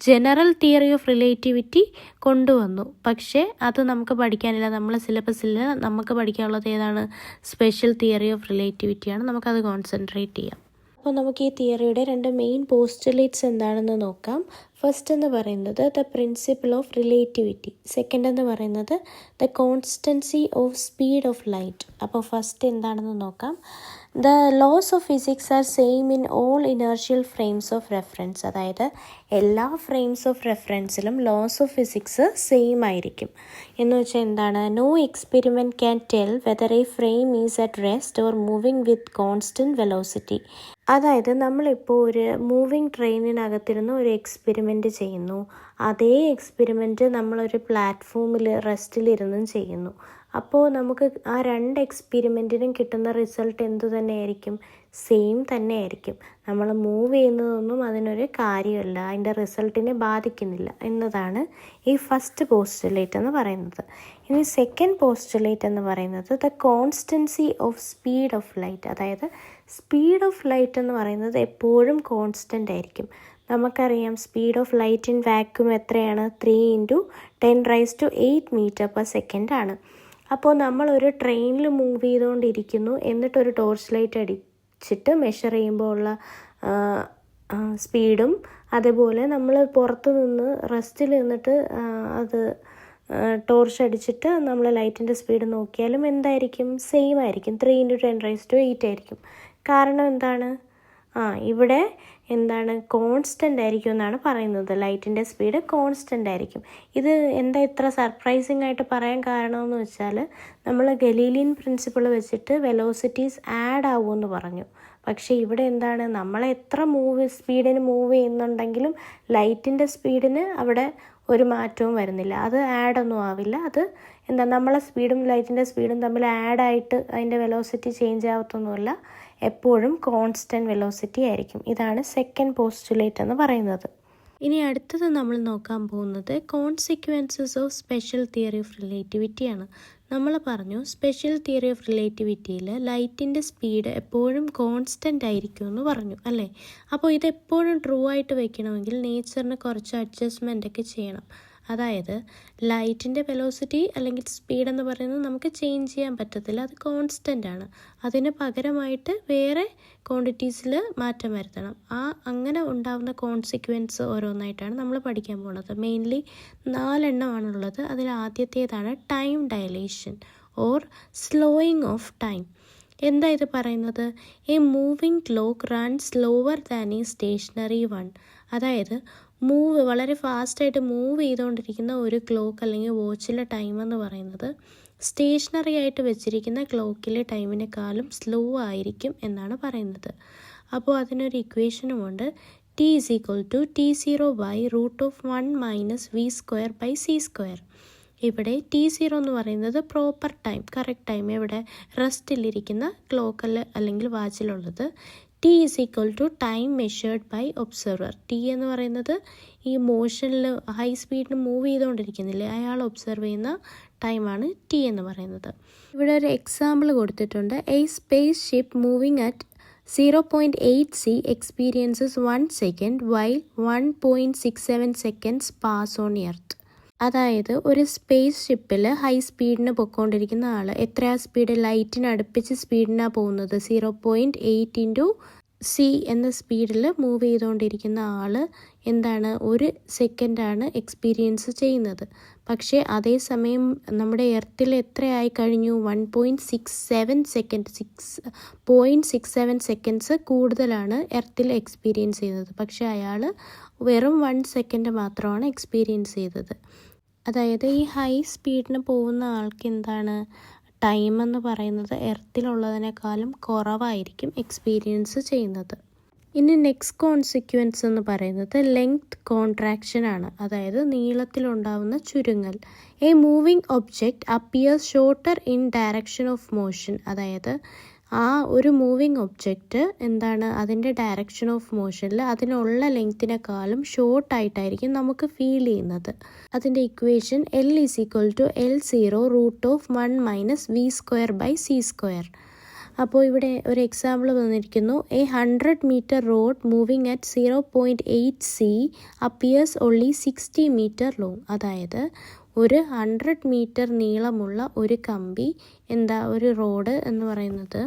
A: ജനറൽ തിയറി ഓഫ് റിലേറ്റിവിറ്റി കൊണ്ടുവന്നു. പക്ഷേ അത് നമുക്ക് പഠിക്കാനില്ല, നമ്മളെ സിലബസിൽ നമുക്ക് പഠിക്കാനുള്ളത് ഏതാണ്, സ്പെഷ്യൽ തിയറി ഓഫ് റിലേറ്റിവിറ്റിയാണ്. നമുക്കത് കോൺസെൻട്രേറ്റ് ചെയ്യാം. അപ്പോൾ നമുക്ക് ഈ തിയറിയുടെ 2 മെയിൻ പോസ്റ്റുലേറ്റ്സ് എന്താണെന്ന് നോക്കാം. ഫസ്റ്റ് എന്ന് പറയുന്നത് the principle of relativity, second എന്ന് പറയുന്നത് the constancy of speed of light. അപ്പോൾ ഫസ്റ്റ് എന്താണെന്ന് നോക്കാം. The laws of physics are same in all inertial frames of reference. അതായത് എല്ലാ ഫ്രെയിംസ് ഓഫ് റെഫറൻസിലും ലോസ് ഓഫ് ഫിസിക്സ് സെയിം ആയിരിക്കും. എന്ന് വെച്ചാൽ എന്താണ്, no experiment can tell whether a frame is at rest or moving with constant velocity. അതായത് നമ്മളിപ്പോൾ ഒരു മൂവിങ് ട്രെയിനിനകത്തിരുന്ന് ഒരു എക്സ്പെരിമെൻറ്റ് ചെയ്യുന്നു, അതേ എക്സ്പെരിമെൻറ്റ് നമ്മളൊരു പ്ലാറ്റ്ഫോമിൽ റെസ്റ്റിലിരുന്നും ചെയ്യുന്നു. അപ്പോൾ നമുക്ക് ആ 2 എക്സ്പെരിമെൻറ്റിനും കിട്ടുന്ന റിസൾട്ട് എന്തു തന്നെയായിരിക്കും, സെയിം തന്നെയായിരിക്കും. നമ്മൾ മൂവ് ചെയ്യുന്നതൊന്നും അതിനൊരു കാര്യമല്ല, അതിൻ്റെ റിസൾട്ടിനെ ബാധിക്കുന്നില്ല എന്നതാണ് ഈ ഫസ്റ്റ് പോസ്റ്റുലേറ്റ് എന്ന് പറയുന്നത്. ഇനി സെക്കൻഡ് പോസ്റ്റുലേറ്റ് എന്ന് പറയുന്നത് the constancy of speed of light. അതായത് സ്പീഡ് ഓഫ് ലൈറ്റ് എന്ന് പറയുന്നത് എപ്പോഴും കോൺസ്റ്റൻ്റ് ആയിരിക്കും. നമുക്കറിയാം speed of light in vacuum എത്രയാണ്, 3 × 10⁸ മീറ്റർ പെർ സെക്കൻഡ് ആണ്. അപ്പോൾ നമ്മളൊരു ട്രെയിനിൽ മൂവ് ചെയ്തുകൊണ്ടിരിക്കുന്നു, എന്നിട്ടൊരു ടോർച്ച് ലൈറ്റ് അടിച്ചിട്ട് മെഷർ ചെയ്യുമ്പോൾ ഉള്ള സ്പീഡും, അതേപോലെ നമ്മൾ പുറത്ത് നിന്ന് റെസ്റ്റിൽ നിന്നിട്ട് അത് ടോർച്ച് അടിച്ചിട്ട് നമ്മൾ ലൈറ്റിൻ്റെ സ്പീഡ് നോക്കിയാലും എന്തായിരിക്കും, സെയിം ആയിരിക്കും, 3 × 10⁸ ആയിരിക്കും. കാരണം എന്താണ്, ഇവിടെ എന്താണ്, കോൺസ്റ്റൻ്റ് ആയിരിക്കും എന്നാണ് പറയുന്നത്. ലൈറ്റിൻ്റെ സ്പീഡ് കോൺസ്റ്റൻ്റ് ആയിരിക്കും. ഇത് എന്താ ഇത്ര സർപ്രൈസിങ് ആയിട്ട് പറയാൻ കാരണമെന്ന് വെച്ചാൽ, നമ്മൾ ഗലീലിയൻ പ്രിൻസിപ്പിൾ വെച്ചിട്ട് വെലോസിറ്റീസ് ആഡ് ആവുമെന്ന് പറഞ്ഞു. പക്ഷേ ഇവിടെ എന്താണ്, നമ്മൾ എത്ര സ്പീഡിന് മൂവ് ചെയ്യുന്നുണ്ടെങ്കിലും ലൈറ്റിൻ്റെ സ്പീഡിന് അവിടെ ഒരു മാറ്റവും വരുന്നില്ല, അത് ആഡൊന്നും ആവില്ല. അത് എന്താ, നമ്മളെ സ്പീഡും ലൈറ്റിൻ്റെ സ്പീഡും തമ്മിൽ ആഡായിട്ട് അതിൻ്റെ വെലോസിറ്റി ചേഞ്ച് ആവത്തൊന്നുമില്ല, എപ്പോഴും കോൺസ്റ്റൻറ്റ് വെലോസിറ്റി ആയിരിക്കും. ഇതാണ് സെക്കൻഡ് പോസ്റ്റുലേറ്റ് എന്ന് പറയുന്നത്. ഇനി അടുത്തത് നമ്മൾ നോക്കാൻ പോകുന്നത് consequences of special theory of റിലേറ്റിവിറ്റിയാണ്. നമ്മൾ പറഞ്ഞു സ്പെഷ്യൽ തിയറി ഓഫ് റിലേറ്റിവിറ്റിയിൽ ലൈറ്റിൻ്റെ സ്പീഡ് എപ്പോഴും കോൺസ്റ്റൻ്റ് ആയിരിക്കും എന്ന് പറഞ്ഞു അല്ലേ. അപ്പോൾ ഇതെപ്പോഴും ട്രൂ ആയിട്ട് വെക്കണമെങ്കിൽ നേച്ചറിന് കുറച്ച് അഡ്ജസ്റ്റ്മെൻ്റ് ഒക്കെ ചെയ്യണം. അതായത് ലൈറ്റിൻ്റെ വെലോസിറ്റി അല്ലെങ്കിൽ സ്പീഡ് എന്ന് പറയുന്നത് നമുക്ക് ചേഞ്ച് ചെയ്യാൻ പറ്റത്തില്ല, അത് കോൺസ്റ്റൻ്റ് ആണ്. അതിന് പകരമായിട്ട് വേറെ ക്വാണ്ടിറ്റീസിൽ മാറ്റം വരുത്തണം. അങ്ങനെ ഉണ്ടാകുന്ന കോൺസിക്വൻസ് ഓരോന്നായിട്ടാണ് നമ്മൾ പഠിക്കാൻ പോകുന്നത്. മെയിൻലി 4 എണ്ണമാണുള്ളത്. അതിൽ ആദ്യത്തേതാണ് time dilation or slowing of time. എന്താ ഇത് പറയുന്നത്, A moving clock run slower than a stationary one. അതായത് വളരെ ഫാസ്റ്റായിട്ട് മൂവ് ചെയ്തുകൊണ്ടിരിക്കുന്ന ഒരു ക്ലോക്ക് അല്ലെങ്കിൽ വാച്ചിലെ ടൈം എന്ന് പറയുന്നത് സ്റ്റേഷനറി ആയിട്ട് വെച്ചിരിക്കുന്ന ക്ലോക്കിലെ ടൈമിനേക്കാളും സ്ലോ ആയിരിക്കും എന്നാണ് പറയുന്നത്. അപ്പോൾ അതിനൊരു ഇക്വേഷനുമുണ്ട്, T = T0/√1 - v²/c². ഇവിടെ T0 എന്ന് പറയുന്നത് പ്രോപ്പർ ടൈം, കറക്റ്റ് ടൈം, ഇവിടെ റെസ്റ്റിലിരിക്കുന്ന ക്ലോക്കിൽ അല്ലെങ്കിൽ വാച്ചിലുള്ളത്. T = time measured by observer. T എന്ന് പറയുന്നത് ഈ മോഷനിൽ ഹൈ സ്പീഡിൽ മൂവ് ചെയ്തുകൊണ്ടിരിക്കുന്നില്ലേ, അയാൾ ഒബ്സർവ് ചെയ്യുന്ന ടൈമാണ് T എന്ന് പറയുന്നത്. ഇവിടെ ഒരു എക്സാമ്പിൾ കൊടുത്തിട്ടുണ്ട്. A space ship moving at 0.8 c experiences 1 second while 1.67 seconds pass on earth. അതായത് ഒരു സ്പേസ് ഷിപ്പിൽ ഹൈ സ്പീഡിന് പൊയ്ക്കൊണ്ടിരിക്കുന്ന ആൾ എത്രയാ സ്പീഡ്, ലൈറ്റിന് അടുപ്പിച്ച് സ്പീഡിനാണ് പോകുന്നത്. 0.8 × c എന്ന സ്പീഡിൽ മൂവ് ചെയ്തുകൊണ്ടിരിക്കുന്ന ആൾ എന്താണ്, 1 സെക്കൻഡാണ് എക്സ്പീരിയൻസ് ചെയ്യുന്നത്. പക്ഷേ അതേസമയം നമ്മുടെ എർത്തിൽ എത്രയായി കഴിഞ്ഞു, 6.67 സെക്കൻഡ്സ് കൂടുതലാണ് എർത്തിൽ എക്സ്പീരിയൻസ് ചെയ്തത്. പക്ഷേ അയാൾ വെറും 1 സെക്കൻഡ് മാത്രമാണ് എക്സ്പീരിയൻസ് ചെയ്തത്. അതായത് ഈ ഹൈ സ്പീഡിന് പോകുന്ന ആൾക്ക് എന്താണ്, ടൈം എന്ന് പറയുന്നത് എർത്തിലുള്ളതിനേക്കാളും കുറവായിരിക്കും എക്സ്പീരിയൻസ് ചെയ്യുന്നത്. ഇനി നെക്സ്റ്റ് കോൺസിക്വൻസ് എന്ന് പറയുന്നത് ലെങ്ത് കോൺട്രാക്ഷൻ ആണ്. അതായത് നീളത്തിലുണ്ടാവുന്ന ചുരുങ്ങൽ. A moving object appears shorter in direction of motion. അതായത് ആ ഒരു മൂവിങ് ഒബ്ജക്റ്റ് എന്താണ്, അതിൻ്റെ ഡയറക്ഷൻ ഓഫ് മോഷനിൽ അതിനുള്ള ലെങ്ത്തിനേക്കാളും ഷോർട്ടായിട്ടായിരിക്കും നമുക്ക് ഫീൽ ചെയ്യുന്നത്. അതിൻ്റെ ഇക്വേഷൻ L = L0√1 - v²/c². അപ്പോൾ ഇവിടെ ഒരു എക്സാമ്പിൾ തന്നിരിക്കുന്നു. A 100 metre rod moving at 0.8 c appears only 60 metre long. അതായത് ഒരു 100 മീറ്റർ നീളമുള്ള ഒരു കമ്പി ഒരു റോഡ് എന്ന് പറയുന്നത്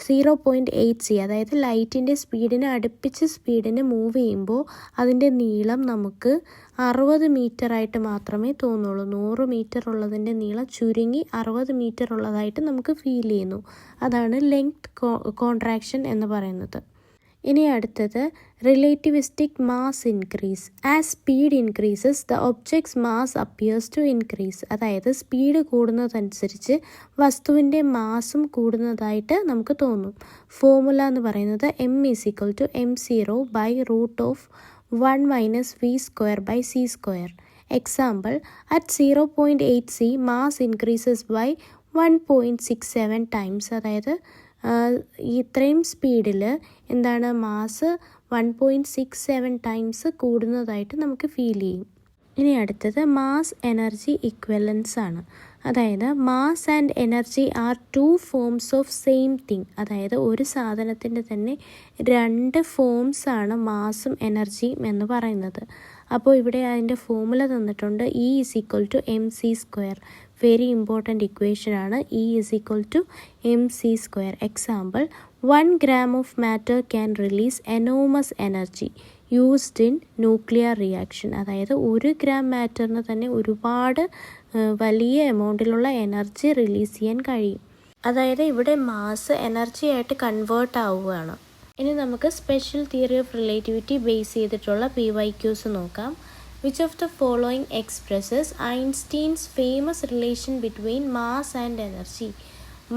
A: 0.8 c, അതായത് ലൈറ്റിൻ്റെ അടുപ്പിച്ച് സ്പീഡിന് മൂവ് ചെയ്യുമ്പോൾ അതിൻ്റെ നീളം നമുക്ക് 60 മീറ്റർ ആയിട്ട് മാത്രമേ തോന്നുള്ളൂ. 100 മീറ്റർ ഉള്ളതിൻ്റെ നീളം ചുരുങ്ങി 60 മീറ്റർ ഉള്ളതായിട്ട് നമുക്ക് ഫീൽ ചെയ്യുന്നു. അതാണ് ലെങ്ത് കോൺട്രാക്ഷൻ എന്ന് പറയുന്നത്. ഇനി അടുത്തത് relativistic mass increase. As speed increases the object's mass appears to increase. അതായത് സ്പീഡ് കൂടുന്നതനുസരിച്ച് വസ്തുവിൻ്റെ മാസും കൂടുന്നതായിട്ട് നമുക്ക് തോന്നും. ഫോർമുല എന്ന് പറയുന്നത് m=m0/√(1 - v²/c². Example, at 0.8 c mass increases by 1.67 times. അതായത് ഇത്രയും സ്പീഡിൽ മാസ് 1.67 ടൈംസ് കൂടുന്നതായിട്ട് നമുക്ക് ഫീൽ ചെയ്യും. ഇനി അടുത്തത് മാസ് എനർജി ഇക്വലൻസ് ആണ്. അതായത് mass and energy are 2 forms of same thing. അതായത് ഒരു സാധനത്തിൻ്റെ തന്നെ 2 ഫോംസ് ആണ് മാസും എനർജിയും എന്ന് പറയുന്നത്. അപ്പോൾ ഇവിടെ അതിൻ്റെ ഫോർമുല തന്നിട്ടുണ്ട്. E=mc². വെരി ഇമ്പോർട്ടൻ്റ് ഇക്വേഷൻ ആണ്. E=mc². Example, 1 gram of matter can release enormous energy used in nuclear reaction. അതായത് 1 gram മാറ്ററിന് തന്നെ ഒരുപാട് വലിയ എമൗണ്ടിലുള്ള എനർജി റിലീസ് ചെയ്യാൻ കഴിയും. അതായത് ഇവിടെ മാസ് എനർജി ആയിട്ട് കൺവേർട്ട് ആവുകയാണ്. ഇനി നമുക്ക് special theory of relativity base ചെയ്തിട്ടുള്ള PYQs നോക്കാം. Which of the following expresses Einstein's famous relation between mass and energy?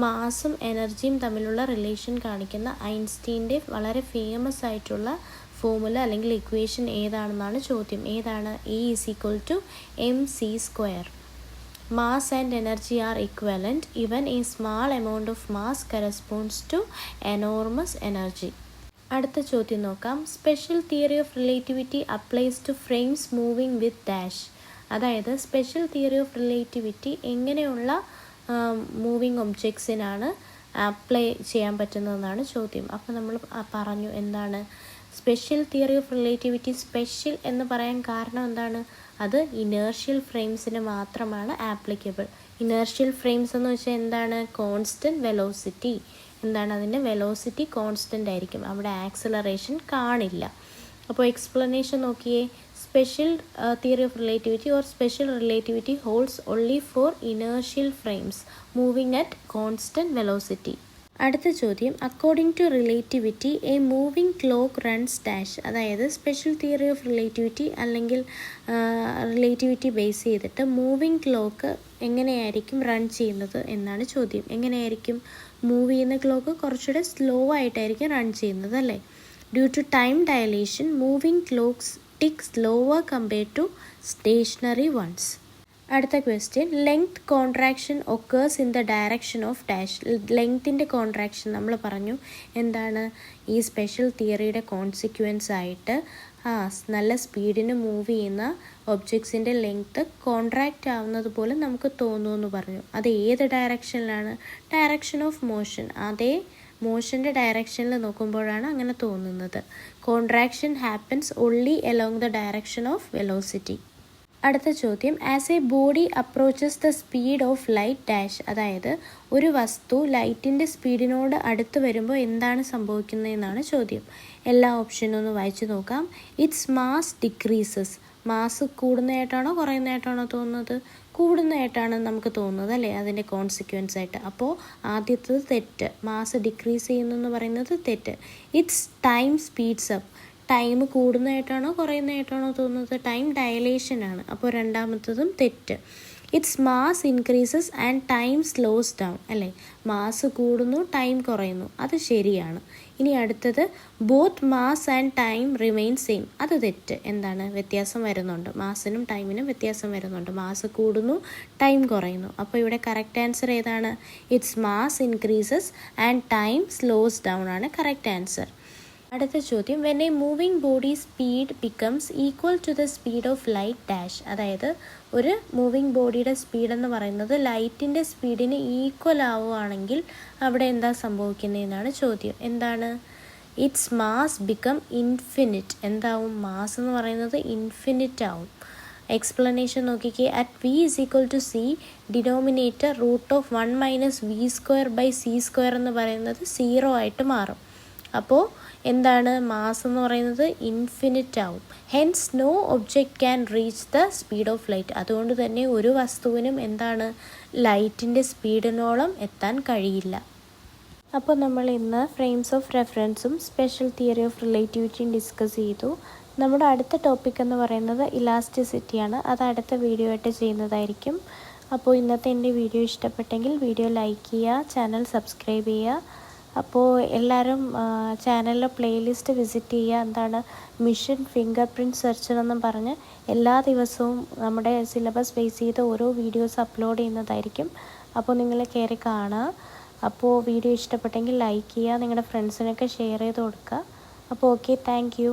A: മാസും എനർജിയും തമ്മിലുള്ള റിലേഷൻ കാണിക്കുന്ന ഐൻസ്റ്റീൻ്റെ വളരെ ഫേമസ് ആയിട്ടുള്ള ഫോർമുല അല്ലെങ്കിൽ ഇക്വേഷൻ ഏതാണെന്നാണ് ചോദ്യം. ഏതാണ്? E=mc². Mass and energy are equivalent. Even a small amount of mass corresponds to enormous energy. അടുത്ത ചോദ്യം നോക്കാം. Special theory of relativity applies to frames moving with dash. അതായത് സ്പെഷ്യൽ തിയറി ഓഫ് റിലേറ്റിവിറ്റി എങ്ങനെയുള്ള moving ഒബ്ജക്ട്സിനാണ് apply ചെയ്യാൻ പറ്റുന്നതെന്നാണ് ചോദ്യം. അപ്പോൾ നമ്മൾ പറഞ്ഞു എന്താണ് special theory of relativity special എന്ന് പറയാൻ കാരണം എന്താണ്? അത് ഇനേർഷ്യൽ ഫ്രെയിംസിന് മാത്രമാണ് ആപ്ലിക്കബിൾ. ഇനേർഷ്യൽ ഫ്രെയിംസ് എന്ന് വെച്ചാൽ എന്താണ്? Constant velocity. അതിൻ്റെ വെലോസിറ്റി കോൺസ്റ്റൻ്റ് ആയിരിക്കും, അവിടെ ആക്സിലറേഷൻ കാണില്ല. അപ്പോൾ എക്സ്പ്ലനേഷൻ നോക്കിയേ. Special theory of relativity or special relativity holds only for inertial frames moving at constant velocity. അടുത്ത ചോദ്യം, according to relativity a moving clock runs dash. അതായത് സ്പെഷ്യൽ തിയറി ഓഫ് റിലേറ്റിവിറ്റി അല്ലെങ്കിൽ relativity base ചെയ്തിട്ട് moving clock എങ്ങനെയായിരിക്കും run ചെയ്യുന്നത് എന്നാണ് ചോദ്യം. എങ്ങനെയായിരിക്കും? മൂവ് ചെയ്യുന്ന ക്ലോക്ക് കുറച്ചുകൂടെ സ്ലോ ആയിട്ടായിരിക്കും റൺ ചെയ്യുന്നത് അല്ലേ? Due to time dilation moving clocks tick slower compared to stationary ones. അടുത്ത question, length contraction occurs in the direction of dash. ലെങ്ത്തിൻ്റെ കോൺട്രാക്ഷൻ നമ്മൾ പറഞ്ഞു എന്താണ്? ഈ സ്പെഷ്യൽ തിയറിയുടെ കോൺസിക്വൻസ് ആയിട്ട് നല്ല സ്പീഡിന് മൂവ് ചെയ്യുന്ന ഒബ്ജക്ട്സിൻ്റെ ലെങ്ത്ത് കോൺട്രാക്റ്റ് ആവുന്നത് പോലെ നമുക്ക് തോന്നുമെന്ന് പറഞ്ഞു. അത് ഏത് ഡയറക്ഷനിലാണ്? Direction of motion. അതേ മോഷൻ്റെ ഡയറക്ഷനിൽ നോക്കുമ്പോഴാണ് അങ്ങനെ തോന്നുന്നത്. Contraction happens only along the direction of velocity. അടുത്ത ചോദ്യം, as A body approaches the speed of light dash. അതായത് ഒരു വസ്തു ലൈറ്റിൻ്റെ സ്പീഡിനോട് അടുത്ത് വരുമ്പോൾ എന്താണ് സംഭവിക്കുന്നതെന്നാണ് ചോദ്യം. എല്ലാ ഓപ്ഷനും ഒന്ന് വായിച്ചു നോക്കാം. It's mass decreases. മാസ് കൂടുന്നതായിട്ടാണോ കുറയുന്നതായിട്ടാണോ തോന്നുന്നത്? കൂടുന്നതായിട്ടാണ് നമുക്ക് തോന്നുന്നത് അല്ലേ, അതിൻ്റെ കോൺസിക്വൻസ് ആയിട്ട്. അപ്പോൾ ആദ്യത്തത് തെറ്റ്. മാസ് ഡിക്രീസ് ചെയ്യുന്നു എന്ന് പറയുന്നത് തെറ്റ്. It's time speeds up. Time കൂടുന്നതായിട്ടാണോ കുറയുന്നതായിട്ടാണോ തോന്നുന്നത്? ടൈം ഡയലേഷൻ ആണ്. അപ്പോൾ രണ്ടാമത്തതും തെറ്റ്. It's mass increases and time slows down അല്ലേ, മാസ് കൂടുന്നു ടൈം കുറയുന്നു, അത് ശരിയാണ്. ഇനി അടുത്തത് both mass and time remain same. അത് തെറ്റ്. എന്താണ്? വ്യത്യാസം വരുന്നുണ്ട്. മാസിനും ടൈമിനും വ്യത്യാസം വരുന്നുണ്ട്. മാസ് കൂടുന്നു ടൈം കുറയുന്നു. അപ്പോൾ ഇവിടെ കറക്റ്റ് ആൻസർ ഏതാണ്? Its mass increases and time slows down ആണ് കറക്റ്റ് ആൻസർ. അടുത്ത ചോദ്യം, when a moving body speed becomes equal to the speed of light dash. അതായത് ഒരു മൂവിങ് ബോഡിയുടെ സ്പീഡ് എന്ന് പറയുന്നത് ലൈറ്റിൻ്റെ സ്പീഡിന് ഈക്വൽ ആവുകയാണെങ്കിൽ അവിടെ എന്താ സംഭവിക്കുന്നതെന്നാണ് ചോദ്യം. എന്താണ്? Its mass become infinite. എന്താവും? മാസ് എന്ന് പറയുന്നത് ഇൻഫിനിറ്റ് ആവും. എക്സ്പ്ലനേഷൻ നോക്കിക്കേ. At v is equal to c, denominator √(1 - v²/c² എന്ന് പറയുന്നത് 0 ആയിട്ട് മാറും. അപ്പോൾ എന്താണ്? മാസ് എന്ന് പറയുന്നത് ഇൻഫിനിറ്റ് ആവും. Hence no object can reach the speed of light. അതുകൊണ്ട് തന്നെ ഒരു വസ്തുവിനും എന്താണ്? ലൈറ്റിൻ്റെ സ്പീഡിനോളം എത്താൻ കഴിയില്ല. അപ്പോൾ നമ്മൾ ഇന്ന് ഫ്രെയിംസ് ഓഫ് റെഫറൻസും സ്പെഷ്യൽ തിയറി ഓഫ് റിലേറ്റിവിറ്റിയും ഡിസ്കസ് ചെയ്തു. നമ്മുടെ അടുത്ത ടോപ്പിക് എന്ന് പറയുന്നത് ഇലാസ്റ്റിസിറ്റിയാണ്. അത് അടുത്ത വീഡിയോ ആയിട്ട് ചെയ്യുന്നതായിരിക്കും. അപ്പോൾ ഇന്നത്തെ എൻ്റെ വീഡിയോ ഇഷ്ടപ്പെട്ടെങ്കിൽ വീഡിയോ ലൈക്ക് ചെയ്യുക, ചാനൽ സബ്സ്ക്രൈബ് ചെയ്യുക. അപ്പോൾ എല്ലാവരും ചാനലിലെ പ്ലേലിസ്റ്റ് വിസിറ്റ് ചെയ്യുക. എന്താണ്? മിഷൻ ഫിംഗർ പ്രിൻറ്റ് സെർച്ചർ എന്നും പറഞ്ഞ് എല്ലാ ദിവസവും നമ്മുടെ സിലബസ് ബേസ് ചെയ്ത് ഓരോ വീഡിയോസ് അപ്ലോഡ് ചെയ്യുന്നതായിരിക്കും. അപ്പോൾ നിങ്ങൾ കയറി കാണുക. അപ്പോൾ വീഡിയോ ഇഷ്ടപ്പെട്ടെങ്കിൽ ലൈക്ക് ചെയ്യുക, നിങ്ങളുടെ ഫ്രണ്ട്സിനൊക്കെ ഷെയർ ചെയ്ത് കൊടുക്കുക. അപ്പോൾ ഓക്കെ, താങ്ക് യു.